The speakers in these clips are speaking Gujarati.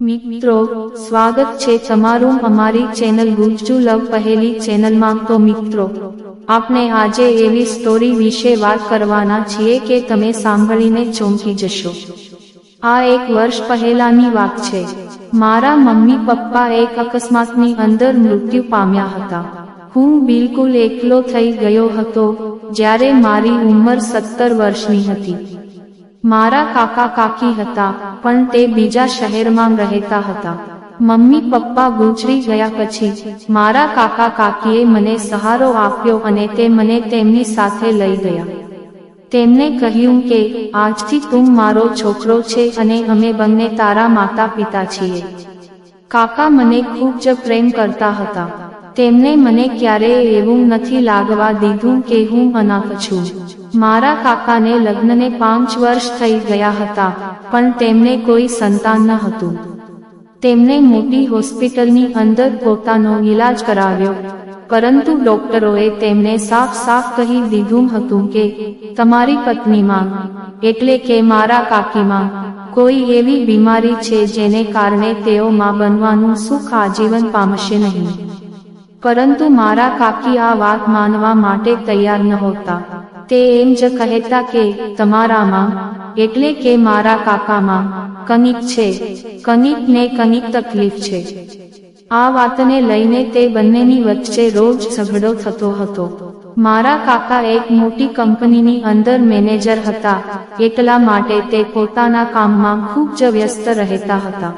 મિત્રો સ્વાગત છે તમારું અમારી ચેનલ ગુજ્જુ લવ પહેલી ચેનલમાં। તો મિત્રો આપણે આજે એવી સ્ટોરી વિશે વાત કરવાના છીએ કે તમે સાંભળીને ચોંકી જશો। આ એક વર્ષ પહેલાની વાત છે। મારા મમ્મી પપ્પા એક અકસ્માતની અંદર મૃત્યુ પામ્યા હતા। હું બિલકુલ એકલો થઈ ગયો હતો જ્યારે મારી ઉંમર 17 વર્ષની હતી। મારા કાકા કાકી હતા પણ તે બીજા શહેરમાં રહેતા હતા। મમ્મી પપ્પા ગુજરી ગયા પછી મારા કાકા કાકીએ મને સહારો આપ્યો અને તે મને તેમની સાથે લઈ ગયા। તેમને કહ્યું કે આજથી તું મારો છોકરો છે અને અમે બંને તારા માતા પિતા છીએ। કાકા મને ખૂબ જ પ્રેમ કરતા હતા। તેમને મને ક્યારેય એવું નથી લાગવા દીધું કે હું અનાથ છું। મારા કાકાને લગ્નને 5 વર્ષ થઈ ગયા હતા પણ તેમને કોઈ સંતાન ન હતું। તેમને મોટી હોસ્પિટલની અંદર પોતાનો ઈલાજ કરાવ્યો પરંતુ ડોક્ટરોએ તેમને સાફ કહી દીધું હતું કે તમારી પત્નીમાં એટલે કે મારા કાકીમાં કોઈ એવી બીમારી છે જેને કારણે તેઓ માં બનવાનું સુખ આજીવન પામશે નહીં। પરંતુ મારા કાકી આ વાત માનવા માટે તૈયાર નહોતા। તે એમ જ કહેતા કે તમારામાં એટલે કે મારા કાકામાં કંઈક છે, કંઈક તકલીફ છે। આ વાતને લઈને તે બંનેની વચ્ચે રોજ ઝઘડો થતો હતો। મારા કાકા એક મોટી કંપનીની અંદર મેનેજર હતા એટલા માટે તે પોતાના કામમાં ખૂબ જ વ્યસ્ત રહેતા હતા।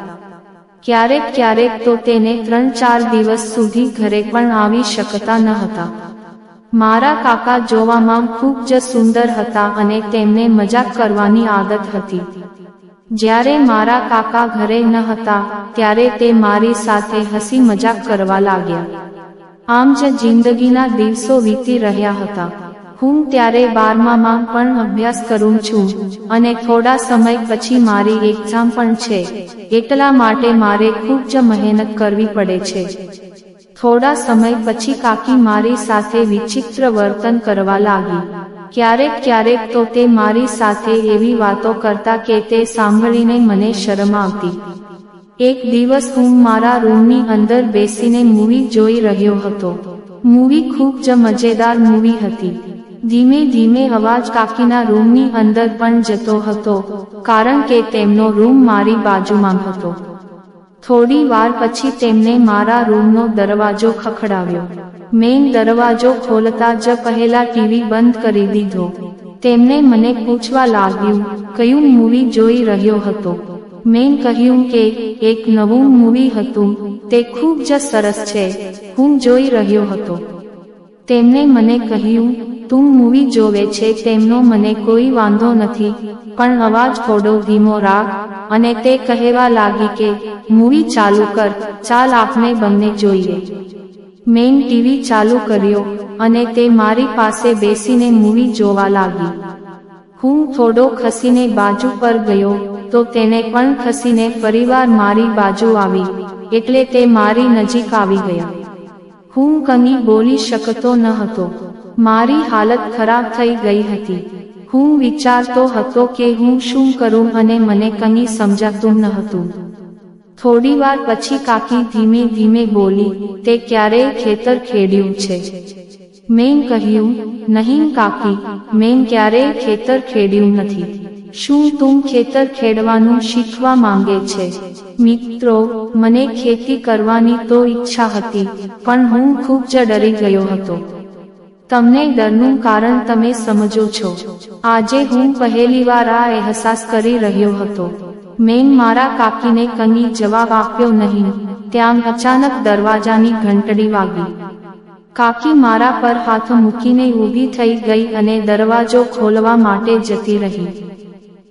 ક્યારેક તો તેને 3-4 દિવસ સુધી ઘરે પણ આવી શકતા ન હતા। મારા કાકા જોવામાં ખૂબ જ સુંદર હતા અને તેમને મજાક કરવાની આદત હતી। જ્યારે મારા કાકા ઘરે ન હતા ત્યારે તે મારી સાથે હસી મજાક કરવા લાગ્યા। આમ જ જિંદગીના દિવસો વીતી રહ્યા હતા। હું ત્યારે 12માં પણ અભ્યાસ કરું છું અને થોડા સમય પછી મારી એક્ઝામ પણ છે એટલા માટે મારે ખૂબ જ મહેનત કરવી પડે છે। થોડા સમય પછી કાકી મારી સાથે વિચિત્ર વર્તન કરવા લાગી। ક્યારેક તો તે મારી સાથે એવી વાતો કરતા કે તે સાંભળીને મને શરમ આવતી। એક દિવસ હું મારા રૂમની અંદર બેસીને મૂવી જોઈ રહ્યો હતો। મૂવી ખૂબ જ મજેદાર મૂવી હતી। ધીમે અવાજ કાકીના રૂમની અંદર પણ જતો હતો કારણ કે તેમનો રૂમ મારી બાજુમાં હતો। થોડી વાર પછી તેમને મારા રૂમનો દરવાજો ખખડાવ્યો। મેં દરવાજો ખોલતા જ પહેલા ટીવી બંધ કરી દીધો। તેમને મને પૂછવા લાગ્યું કયું મૂવી જોઈ રહ્યો હતો। મેં કહ્યું કે એક નવું મૂવી હતું તે ખૂબ જ સરસ છે હું જોઈ રહ્યો હતો। તેમને મને કહ્યું તું મૂવી જોવે છે તેમનો મને કોઈ વાંધો નથી પણ અવાજ થોડો ધીમો રાખ અને તે કહેવા લાગી કે મૂવી ચાલુ કર, ચાલ આપણે બંને જોઈએ। મેં ટીવી ચાલુ કર્યો અને તે મારી પાસે બેસીને મૂવી જોવા લાગી। હું થોડો ખસીને બાજુ પર ગયો તો તેને પણ ખસીને ફરીવાર મારી બાજુ આવી એટલે તે મારી નજીક આવી ગયા। હું કંઈ બોલી શકતો ન હતો। મારી હાલત ખરાબ થઈ ગઈ હતી। હું વિચારતો હતો કે હું શું કરું અને મને કંઈ સમજાતું ન હતું। થોડીવાર પછી કાકી ધીમે બોલી તે ક્યારેય ખેતર ખેડ્યું છે? મેં કહ્યું નહીં કાકી, મેં ક્યારેય ખેતર ખેડ્યું નથી। શું તું ખેતર ખેડવાનું શીખવા માંગે છે? મિત્રો મને ખેતી કરવાની તો ઈચ્છા હતી પણ હું ખૂબ જ ડરી ગયો હતો। તમને ડરનું કારણ તમે સમજો છો। આજે હું પહેલીવાર આ અહેસાસ કરી રહ્યો હતો। મેં મારા કાકીને કંઈ જવાબ આપ્યો નહીં ત્યાં અચાનક દરવાજાની ઘંટડી વાગી। કાકી મારા પર હાથ મૂકીને ઊભી થઈ ગઈ અને દરવાજો ખોલવા માટે જતી રહી।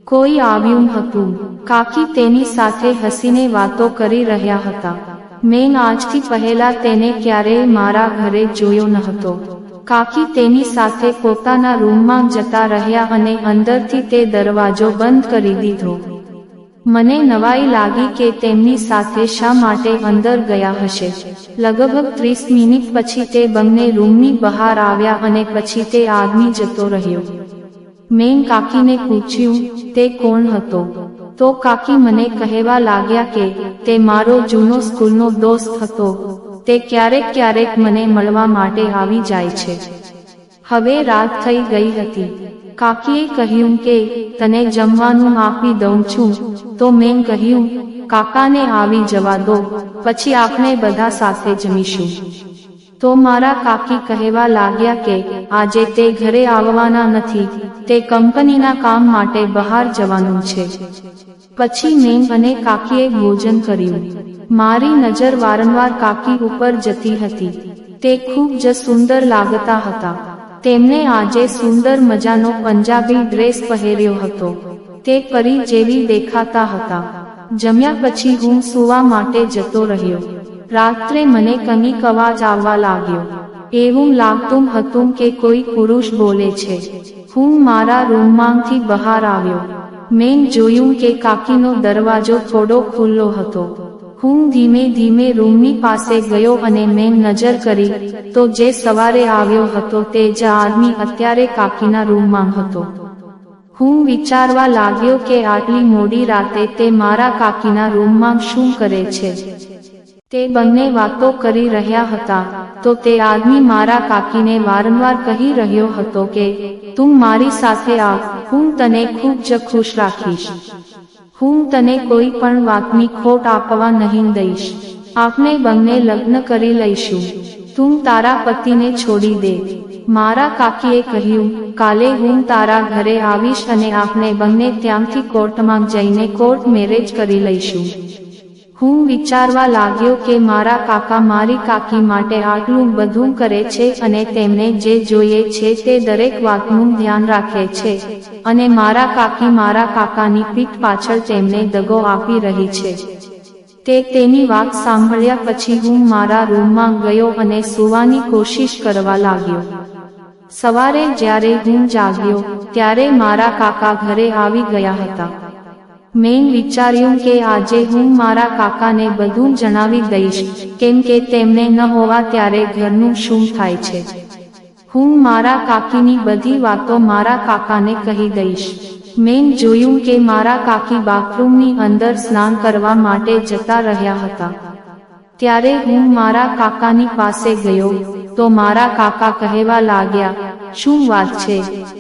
કોઈ આવ્યું હતું। કાકી તેની સાથે હસીને વાતો કરી રહ્યા હતા। મેં આજથી પહેલા તેને ક્યારેય મારા ઘરે જોયો ન હતો। કાકી તેની સાથે પોતાના રૂમમાં જતા રહ્યા અને અંદરથી તે દરવાજો બંધ કરી દીધો। મને નવાઈ લાગી કે તેમની સાથે શા માટે અંદર ગયા હશે। લગભગ 30 મિનિટ પછી તે બંને રૂમની બહાર આવ્યા અને પછી તે આદમી જતો રહ્યો। મેં કાકીને પૂછ્યું તે કોણ હતો? તો કાકી મને કહેવા લાગ્યા કે તે મારો જૂનો સ્કૂલનો દોસ્ત હતો, તે ક્યારેક ક્યારેક મને મળવા માટે આવી જાય છે. હવે રાત થઈ ગઈ હતી. કાકીએ કહ્યું કે તને જમવાનું આપી દઉં છું. તો મેં કહ્યું, કાકાને આવી જવા દો, પછી આપણે બધા સાથે જમીશું. તો મારા કાકી કહેવા લાગ્યા કે આજે તે ઘરે આવવાના નથી, તે કંપનીના કામ માટે બહાર જવાનું છે. પછી મેં અને કાકીએ ભોજન કર્યું. મારી નજર વારંવાર કાકી ઉપર જતી હતી. તે ખૂબ જ સુંદર લાગતા હતા. તેમને આજે સુંદર મજાનો પંજાબી ડ્રેસ પહેર્યો હતો. તે પરી જેવી દેખાતા હતા. જમ્યા પછી હું સૂવા માટે જતો રહ્યો. રાત્રે મને કંઈક અવાજ આવવા લાગ્યો. એવું લાગતું હતું કે કોઈ પુરુષ બોલે છે. હું મારા રૂમમાંથી બહાર આવ્યો. મેં જોયું કે કાકીનો દરવાજો થોડો ખુલ્લો હતો. હું ધીમે ધીમે રૂમની પાસે ગયો અને મેં નજર કરી તો જે સવારે આવ્યો હતો તે જ આદમી અત્યારે કાકીના રૂમમાં હતો. હું વિચારવા લાગ્યો કે આટલી મોડી રાતે તે મારા કાકીના રૂમમાં શું કરે છે. તે બંને વાતો કરી રહ્યા હતા તો તે આદમી મારા કાકીને વારંવાર કહી રહ્યો હતો કે તું મારી સાથે આવ, હું તને ખૂબ જ ખુશ રાખીશ. હું તને કોઈ પણ વાતની ખોટ આપવા નહીં દઈશ. આપણે બંને લગ્ન કરી લઈશું. તું તારા પતિને છોડી દે. મારા કાકીએ કહ્યું, કાલે હું તારા ઘરે આવીશ અને આપણે બંને ત્યાંથી કોર્ટમાં જઈને કોર્ટ મેરેજ કરી લઈશું. હું વિચારવા લાગ્યો કે મારા કાકા મારી કાકી માટે આટલું બધું કરે છે અને તેમને જે જોઈએ છે તે દરેક વાતનું ધ્યાન રાખે છે, અને મારા કાકી મારા કાકાની પીઠ પાછળ તેમને દગો આપી રહી છે. તેની વાત સાંભળ્યા પછી હું મારા રૂમમાં ગયો અને સૂવાની કોશિશ કરવા લાગ્યો. સવારે જ્યારે હું જાગ્યો ત્યારે મારા કાકા ઘરે આવી ગયા હતા. મેં વિચાર્યું કે આજે હું મારા કાકાને બધું જણાવી દઈશ, કેમ કે તેમને ન હોવા ત્યારે ઘરનું શું થાય છે. હું મારા કાકીની બધી વાતો મારા કાકાને કહી દઈશ. મેં જોયું કે મારા કાકી બાથરૂમની અંદર સ્નાન કરવા માટે જતા રહ્યા હતા. ત્યારે હું મારા કાકાની પાસે ગયો તો મારા કાકા કહેવા લાગ્યા, શું વાત છે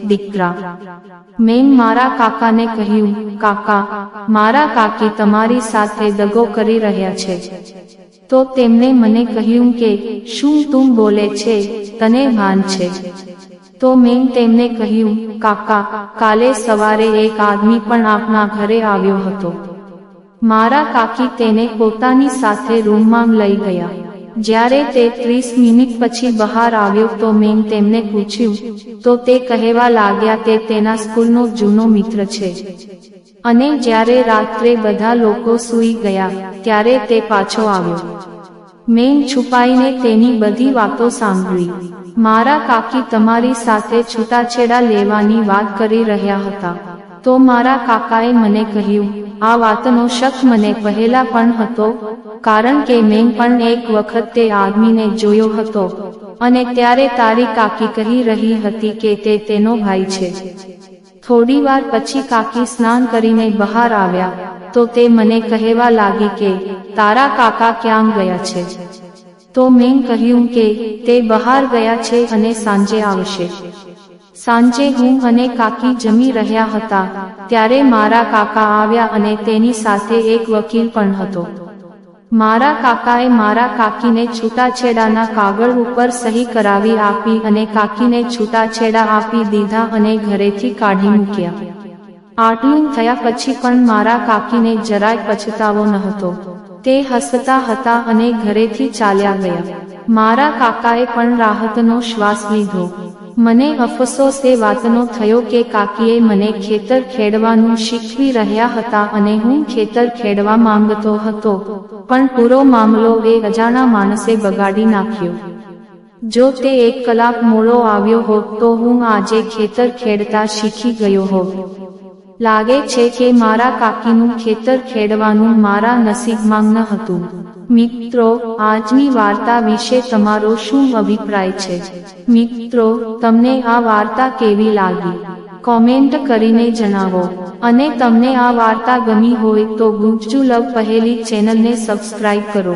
દીકરા? મેં મારા કાકાને કહ્યું, કાકા, મારા કાકી તમારી સાથે દગો કરી રહ્યા છે. તો તેમણે મને કહ્યું કે શું તું બોલે છે, તને ભાન છે? તો મેં તેમને કહ્યું, કાકા, કાલે સવારે એક આદમી પણ આપના ઘરે આવ્યો હતો. મારા કાકી તેને પોતાની સાથે રૂમમાં લઈ ગયા. જ્યારે તે 30 મિનિટ પછી બહાર આવ્યો તો મેં તેમને પૂછ્યું તો તે કહેવા લાગ્યા તે તેના સ્કૂલનો જૂનો મિત્ર છે, અને જ્યારે રાત્રે બધા લોકો સૂઈ ગયા ત્યારે તે પાછો આવ્યો. મેં છુપાઈને તેની બધી વાતો સાંભળી. મારા કાકી તમારી સાથે છૂટાછેડા લેવાની વાત કરી રહ્યા હતા. તો મારા કાકાએ મને કહ્યું, આ વાતનો શક મને પહેલા પણ હતો, કારણ કે મેં પણ એક વખત તે આદમીને જોયો હતો, અને ત્યારે તારી કાકી કહી રહી હતી કે તે તેનો ભાઈ છે. થોડી વાર પછી કાકી સ્નાન કરીને બહાર આવ્યા તો તે મને કહેવા લાગી કે તારા કાકા ક્યાં ગયા છે? તો મેં કહ્યું કે તે બહાર ગયા છે અને સાંજે આવશે. સાંજે હું અને કાકી જમી રહ્યા હતા ત્યારે મારા કાકા આવ્યા અને તેની સાથે એક વકીલ પણ હતો. મારા કાકાએ મારા કાકીને છૂટાછેડાના કાગળ ઉપર સહી કરાવી આપી અને કાકીને છૂટાછેડા આપી દીધા અને ઘરેથી કાઢી મૂક્યા. આટલું થયા પછી પણ મારા કાકીને જરાય પછતાવો ન હતો. તે હસતા હતા અને ઘરેથી ચાલ્યા ગયા. મારા કાકાએ પણ રાહતનો શ્વાસ લીધો. મને અફસોસ એ વાતનો થયો કે કાકીએ મને ખેતર ખેડવાનું શીખવી રહ્યા હતા અને હું ખેતર ખેડવા માંગતો હતો, પણ પૂરો મામલો એ અજાણા માણસે બગાડી નાખ્યો. જો તે 1 કલાક મોડો આવ્યો હોત તો હું આજે ખેતર ખેડતા શીખી ગયો હોત. લાગે છે કે મારા કાકીનું ખેતર ખેડવાનું મારા નસીબમાં ન હતું. મિત્રો, આજની વાર્તા વિશે તમારો શું અભિપ્રાય છે? મિત્રો, તમને આ વાર્તા કેવી લાગી? કોમેન્ટ કરીને જણાવો. અને તમને આ વાર્તા ગમી હોય તો ગુજ્જુ લવ પહેલી ચેનલને સબસ્ક્રાઇબ કરો.